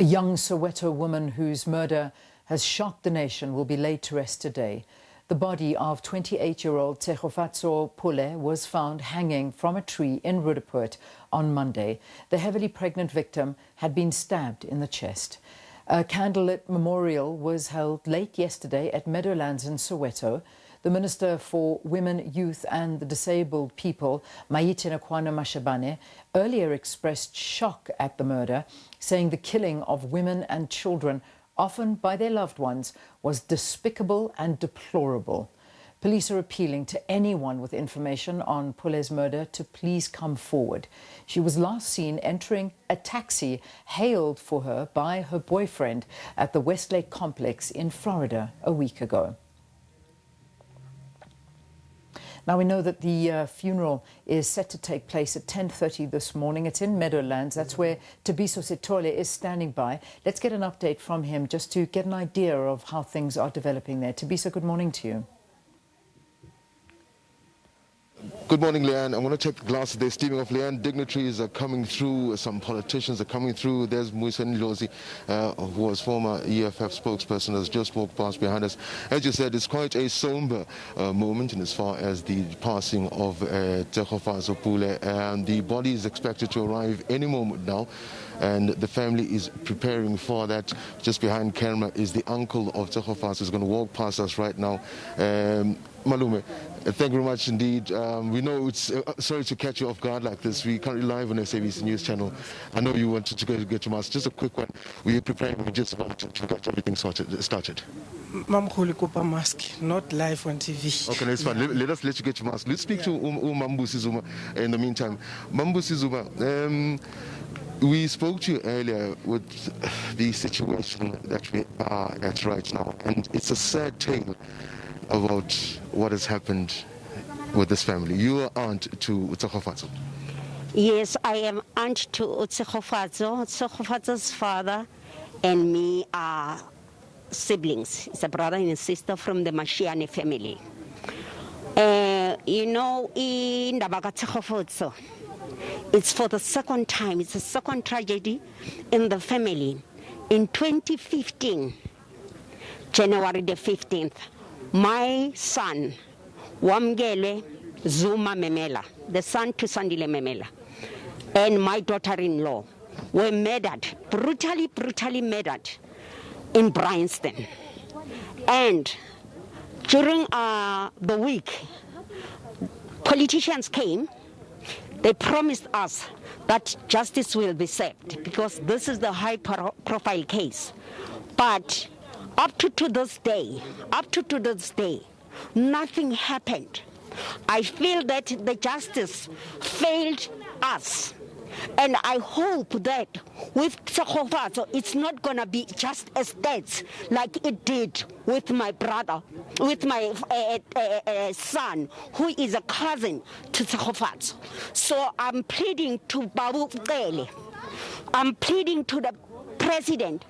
A young Soweto woman whose murder has shocked the nation will be laid to rest today. The body of 28-year-old Tshegofatso Pule was found hanging from a tree in Roodepoort on Monday. The heavily pregnant victim had been stabbed in the chest. A candlelit memorial was held late yesterday at Meadowlands in Soweto. The Minister for Women, Youth and the Disabled People, Nakwana Mashabane, earlier expressed shock at the murder, saying the killing of women and children, often by their loved ones, was despicable and deplorable. Police are appealing to anyone with information on Pule's murder to please come forward. She was last seen entering a taxi hailed for her by her boyfriend at the Westlake complex in Florida a week ago. Now, we know that the funeral is set to take place at 10:30 this morning. It's in Meadowlands. That's where Thabiso Sithole is standing by. Let's get an update from him just to get an idea of how things are developing there. Thabiso, good morning to you. Good morning, Leanne. I'm going to check the glasses. They're steaming off. Leanne, dignitaries are coming through. Some politicians are coming through. There's Musa Ndlozi, who was former EFF spokesperson, has just walked past behind us. As you said, it's quite a somber moment in as far as the passing of Tshegofatso Pule. And the body is expected to arrive any moment now, and the family is preparing for that. Just behind camera is the uncle of Tshegofatso, who's going to walk past us right now. Malume, thank you very much indeed. We know it's sorry to catch you off guard like this. We're currently live on SABC News Channel. I know you wanted to get your mask. Just a quick one. Were you preparing just about to get everything started? Mamkhulu kupa mask, not live on TV. Okay, that's fine. Let us let you get your mask. Let's speak to Mambusi Zuma in the meantime. Mambusi Zuma, we spoke to you earlier with the situation that we are at right now, and it's a sad tale about what has happened with this family. You are aunt to Tshegofatso. Yes, I am aunt to Tshegofatso. Tshegofatso's father and me are siblings. It's a brother and a sister from the Mashiane family. You know, in Ndabaka Tshegofatso, it's for the second time. It's a second tragedy in the family. In 2015, January the 15th, my son, Wamgele Zuma Memela, the son to Sandile Memela, and my daughter-in-law were murdered, brutally murdered in Bryanston. And during the week, politicians came. They promised us that justice will be served because this is the high-profile case. But up to this day, nothing happened. I feel that the justice failed us. And I hope that with Tshegofatso, it's not going to be just a state like it did with my brother, with my son, who is a cousin to Tshegofatso. So I'm pleading to Babu Kele. I'm pleading to the president.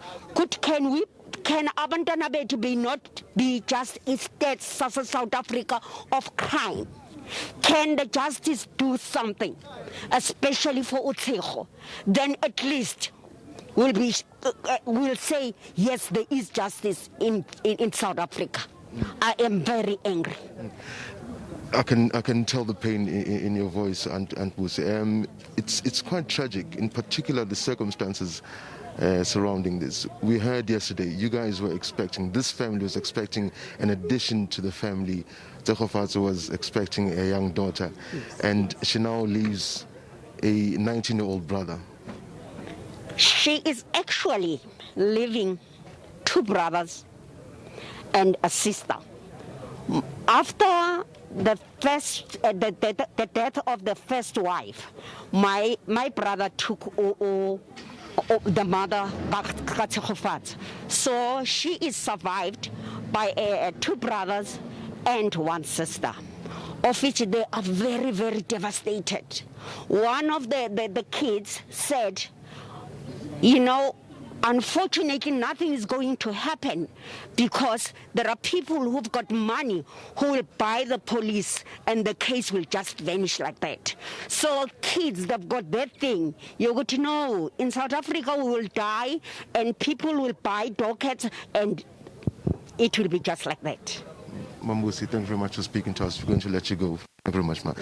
Can abantwana bethu not be just a state South Africa of crime? Can the justice do something, especially for Utsego? Then at least we'll say, yes, there is justice in South Africa. I am very angry. I can tell the pain in your voice, and it's quite tragic, in particular the circumstances surrounding this. We heard yesterday you guys were expecting, this family was expecting, in addition to the family, Tshegofatso was expecting a young daughter, yes. And she now leaves a 19-year-old brother. She is actually leaving two brothers and a sister. After the death of the first wife, my brother took the mother back to Tshegofatso. So she is survived by two brothers and one sister, of which they are very devastated. One of the kids said, you know, Unfortunately, nothing is going to happen because there are people who've got money who will buy the police and the case will just vanish like that. So kids that have got that thing, you're going to know, in South Africa we will die and people will buy dockets and it will be just like that. Mambusi, thank you very much for speaking to us. We're going to let you go. Thank you very much, ma'am.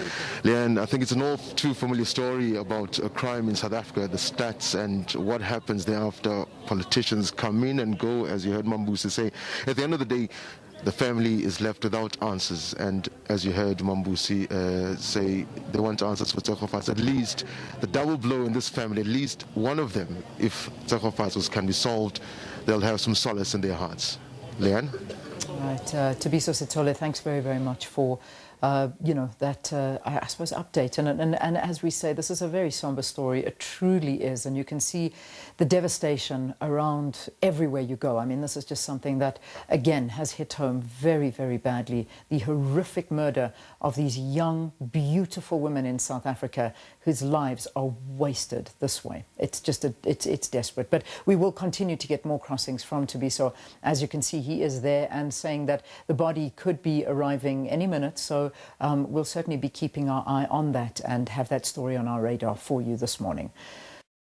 Leanne, I think it's an all too familiar story about a crime in South Africa, the stats and what happens thereafter. Politicians come in and go, as you heard Mambusi say. At the end of the day, the family is left without answers. And as you heard Mambusi say, they want answers for Tshegofatso. At least the double blow in this family, at least one of them, if Tshegofatsos can be solved, they'll have some solace in their hearts. Leanne? Right, Thabiso Sithole, thanks very, very much for that, I suppose, update. And as we say, this is a very somber story. It truly is. And you can see the devastation around everywhere you go. I mean, this is just something that, again, has hit home very, very badly. The horrific murder of these young, beautiful women in South Africa whose lives are wasted this way. It's just, it's desperate. But we will continue to get more crossings from Thabiso. As you can see, he is there and saying that the body could be arriving any minute. So we'll certainly be keeping our eye on that and have that story on our radar for you this morning.